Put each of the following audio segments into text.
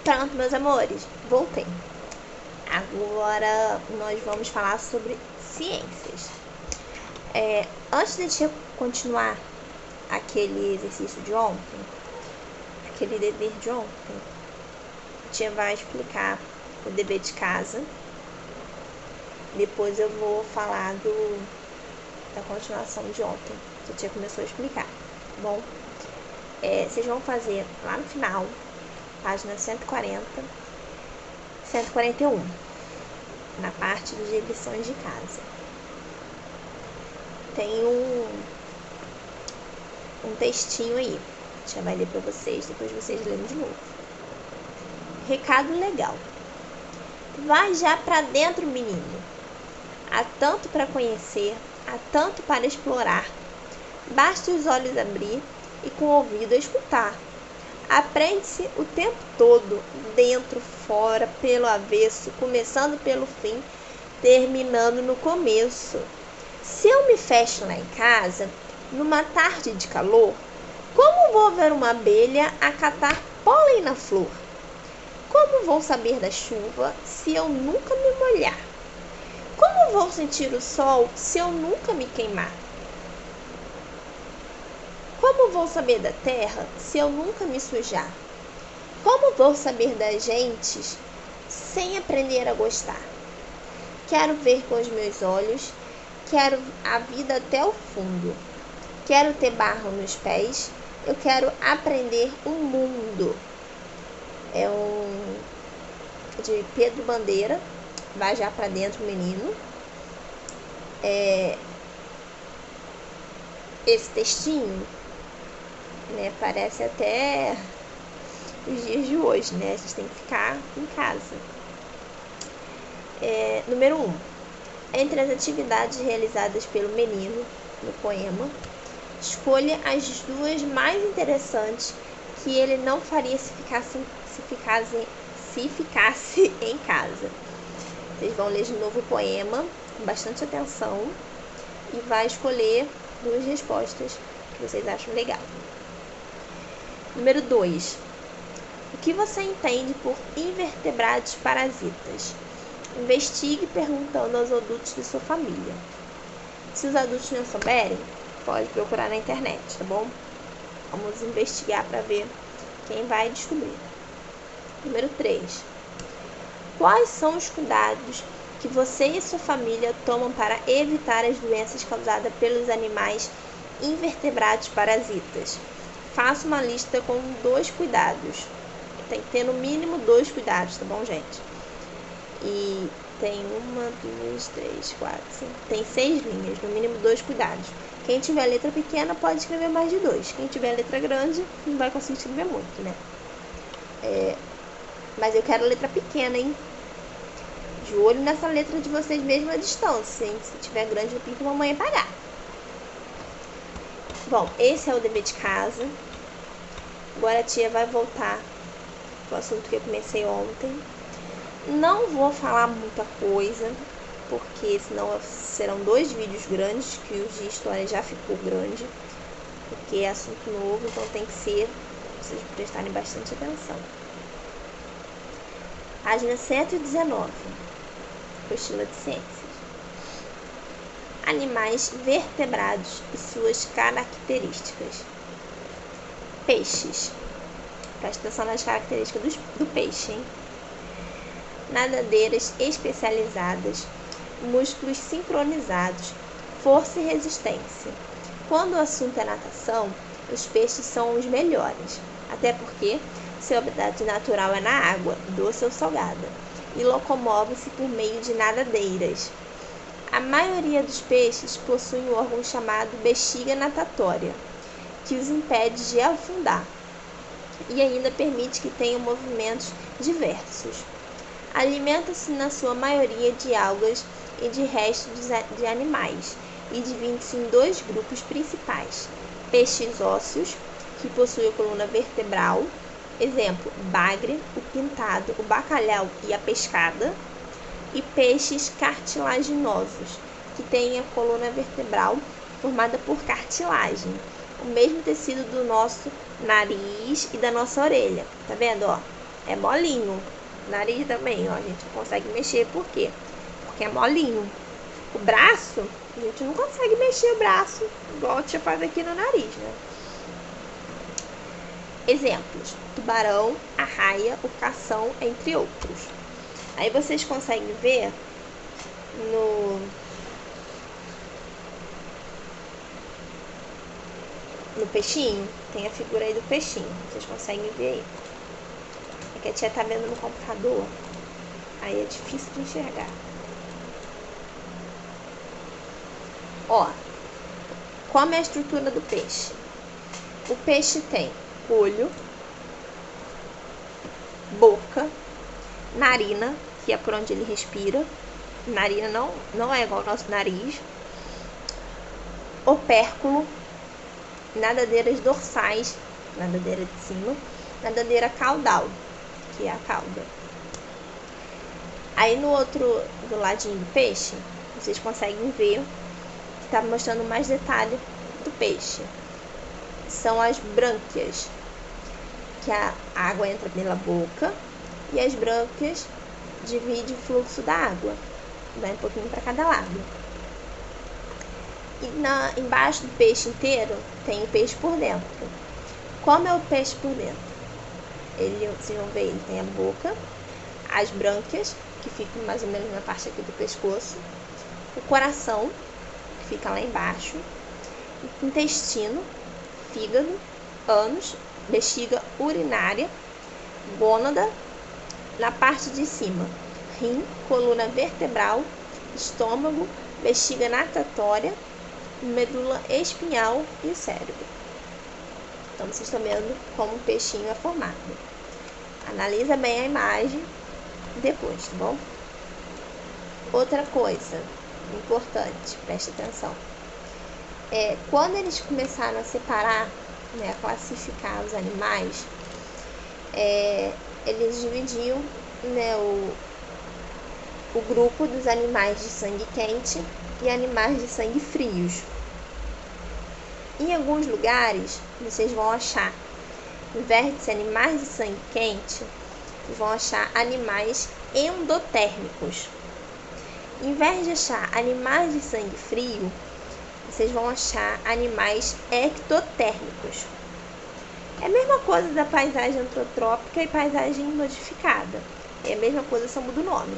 Pronto, meus amores, voltei. Agora nós vamos falar sobre ciências. Antes de a gente continuar aquele exercício de ontem, aquele dever de ontem, a tia vai explicar o dever de casa. Depois eu vou falar da continuação de ontem, que a tia começou a explicar. Bom, vocês vão fazer lá no final, página 140, 141, na parte de lições de casa. Tem um textinho aí, a tia vai ler pra vocês, depois vocês leem de novo. Recado legal. Vai já pra dentro, menino. Há tanto para conhecer, há tanto para explorar. Basta os olhos abrir e com o ouvido escutar. Aprende-se o tempo todo, dentro, fora, pelo avesso, começando pelo fim, terminando no começo. Se eu me fecho lá em casa, numa tarde de calor, como vou ver uma abelha acatar pólen na flor? Como vou saber da chuva se eu nunca me molhar? Como vou sentir o sol se eu nunca me queimar? Como vou saber da terra se eu nunca me sujar? Como vou saber das gentes sem aprender a gostar? Quero ver com os meus olhos, quero a vida até o fundo. Quero ter barro nos pés, eu quero aprender o mundo. É de Pedro Bandeira. Vai já pra dentro, menino. Esse textinho, né, parece até os dias de hoje, né? A gente tem que ficar em casa. Número 1. Entre as atividades realizadas pelo menino no poema, escolha as duas mais interessantes que ele não faria se ficasse em casa. Vocês vão ler de novo o poema com bastante atenção e vai escolher duas respostas que vocês acham legal. Número 2. O que você entende por invertebrados parasitas? Investigue perguntando aos adultos de sua família. Se os adultos não souberem, pode procurar na internet, tá bom? Vamos investigar para ver quem vai descobrir. Número 3. Quais são os cuidados que você e sua família tomam para evitar as doenças causadas pelos animais invertebrados parasitas? Faça uma lista com 2 cuidados. Tem que ter no mínimo 2 cuidados, tá bom, gente? E tem 1, 2, 3, 4, 5. Tem 6 linhas, no mínimo 2 cuidados. Quem tiver letra pequena pode escrever mais de 2. Quem tiver letra grande não vai conseguir escrever muito, né? Mas eu quero letra pequena, hein? De olho nessa letra de vocês mesmo à distância, hein? Se tiver grande, eu pinto a mamãe apagar. Bom, esse é o dever de casa. Agora a tia vai voltar pro assunto que eu comecei ontem. Não vou falar muita coisa, porque senão serão 2 vídeos grandes, que o de história já ficou grande, porque é assunto novo, então tem que ser, vocês prestarem bastante atenção. Página 119, apostila de ciências. Animais vertebrados e suas características. Peixes. Presta atenção nas características do peixe, hein? Nadadeiras especializadas, músculos sincronizados, força e resistência. Quando o assunto é natação, os peixes são os melhores, até porque seu habitat natural é na água, doce ou salgada, e locomove-se por meio de nadadeiras. A maioria dos peixes possui um órgão chamado bexiga natatória, que os impede de afundar, e ainda permite que tenham movimentos diversos. Alimenta-se na sua maioria de algas e de restos de animais, e divide-se em 2 grupos principais: peixes ósseos, que possuem a coluna vertebral, exemplo, bagre, o pintado, o bacalhau e a pescada, e peixes cartilaginosos, que têm a coluna vertebral formada por cartilagem, o mesmo tecido do nosso nariz e da nossa orelha. Tá vendo, ó? É molinho. Nariz também, ó, a gente não consegue mexer, por quê? Porque é molinho. O braço, a gente não consegue mexer o braço igual a tia faz aqui no nariz, né? Exemplos: tubarão, arraia, o cação, entre outros. Aí vocês conseguem ver no peixinho, tem a figura aí do peixinho, vocês conseguem ver aí. É que a tia tá vendo no computador, aí é difícil de enxergar. Ó, como é a estrutura do peixe? O peixe tem olho, boca, narina, que é por onde ele respira. Narina não é igual ao nosso nariz. Opérculo, nadadeiras dorsais, nadadeira de cima, nadadeira caudal, que é a cauda. Aí no outro, do ladinho do peixe, vocês conseguem ver que tá mostrando mais detalhe do peixe. São as brânquias, que a água entra pela boca e as brânquias dividem o fluxo da água, vai um pouquinho para cada lado. E embaixo do peixe inteiro tem o peixe por dentro. Como é o peixe por dentro? Vocês vão ver, ele tem a boca, as brânquias, que ficam mais ou menos na parte aqui do pescoço, o coração, que fica lá embaixo, o intestino, fígado, ânus, bexiga urinária, gônada, na parte de cima, rim, coluna vertebral, estômago, bexiga natatória, medula espinhal e o cérebro. Então vocês estão vendo como o peixinho é formado. Analisa bem a imagem depois, tá bom? Outra coisa importante, preste atenção. Quando eles começaram a separar, né, a classificar os animais, eles dividiam, né, o grupo dos animais de sangue quente e animais de sangue frios. Em alguns lugares, vocês vão achar, ao invés de ser animais de sangue quente, vão achar animais endotérmicos. Em vez de achar animais de sangue frio, vocês vão achar animais ectotérmicos. É a mesma coisa da paisagem antrópica e paisagem modificada. É a mesma coisa, só muda o nome.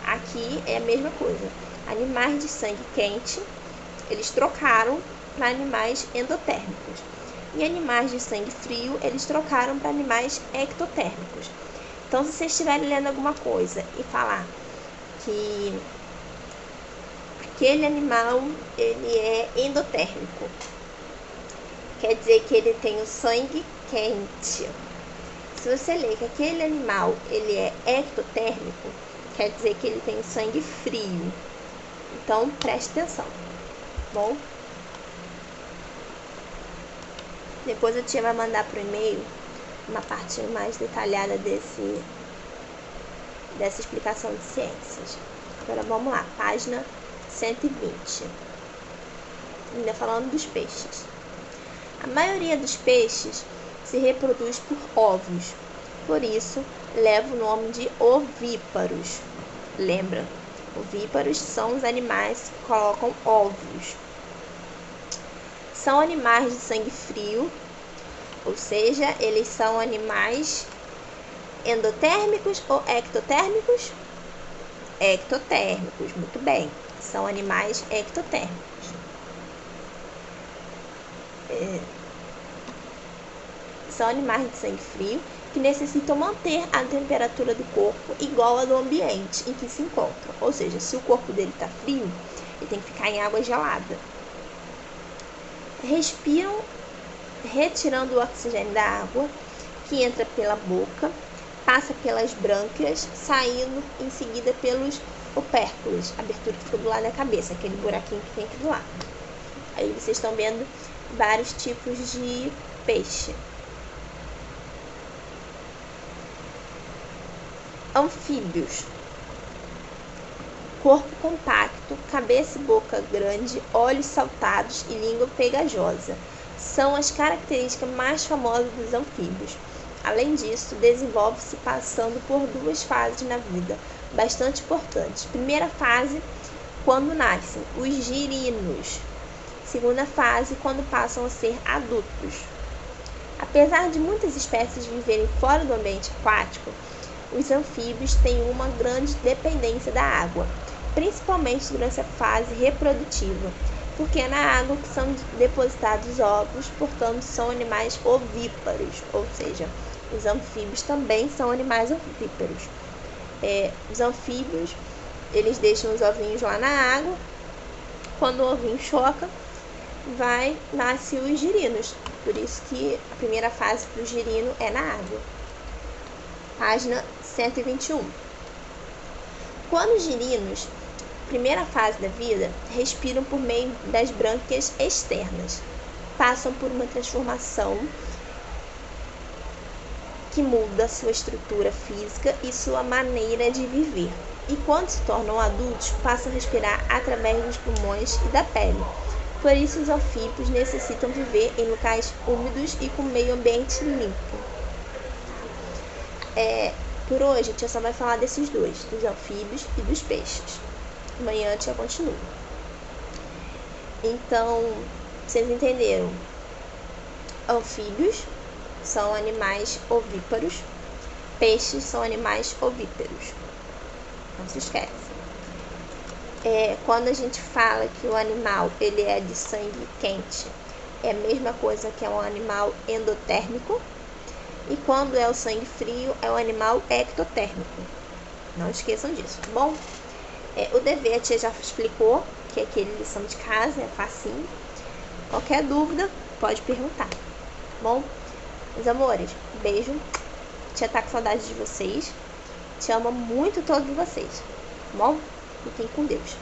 Aqui é a mesma coisa. Animais de sangue quente, eles trocaram para animais endotérmicos. E animais de sangue frio, eles trocaram para animais ectotérmicos. Então, se vocês estiverem lendo alguma coisa e falar que aquele animal ele é endotérmico, quer dizer que ele tem o sangue quente. Se você ler que aquele animal ele é ectotérmico, quer dizer que ele tem o sangue frio. Então, preste atenção, bom? Depois a tia vai mandar pro e-mail uma parte mais detalhada dessa explicação de ciências. Agora vamos lá, página 120. Ainda falando dos peixes. A maioria dos peixes se reproduz por ovos, por isso leva o nome de ovíparos. Lembra? Ovíparos são os animais que colocam ovos. São animais de sangue frio, ou seja, eles são animais endotérmicos ou ectotérmicos? Ectotérmicos, muito bem. São animais ectotérmicos. São animais de sangue frio que necessitam manter a temperatura do corpo igual à do ambiente em que se encontram. Ou seja, se o corpo dele está frio, ele tem que ficar em água gelada. Respiram retirando o oxigênio da água, que entra pela boca, passa pelas brânquias, saindo em seguida pelos opérculos, a abertura que fica do lado da cabeça, aquele buraquinho que tem aqui do lado. Aí vocês estão vendo vários tipos de peixe. Anfíbios. Corpo compacto, cabeça e boca grande, olhos saltados e língua pegajosa. São as características mais famosas dos anfíbios. Além disso, desenvolve-se passando por duas fases na vida, bastante importantes. Primeira fase, quando nascem, os girinos. Segunda fase, quando passam a ser adultos. Apesar de muitas espécies viverem fora do ambiente aquático, os anfíbios têm uma grande dependência da água, principalmente durante a fase reprodutiva, porque é na água que são depositados ovos, portanto são animais ovíparos, ou seja, os anfíbios também são animais ovíparos. Os anfíbios, eles deixam os ovinhos lá na água, quando o ovinho choca, nasce os girinos, por isso que a primeira fase para o girino é na água. Página 121. Quando os girinos, primeira fase da vida, respiram por meio das brânquias externas, passam por uma transformação que muda sua estrutura física e sua maneira de viver. E quando se tornam adultos, passam a respirar através dos pulmões e da pele. Por isso, os anfíbios necessitam viver em locais úmidos e com meio ambiente limpo. Por hoje, a tia só vai falar desses dois, dos anfíbios e dos peixes. Amanhã a tia continua. Então, vocês entenderam? Anfíbios são animais ovíparos, peixes são animais ovíperos. Não se esquece. Quando a gente fala que o animal ele é de sangue quente, é a mesma coisa que é um animal endotérmico. E quando é o sangue frio, é um animal ectotérmico. Não esqueçam disso, tá bom? O dever a tia já explicou, que é aquele lição de casa, é facinho. Qualquer dúvida, pode perguntar, tá bom? Meus amores, beijo. Tia tá com saudade de vocês. Te amo muito todos vocês, tá bom? Fiquem com Deus.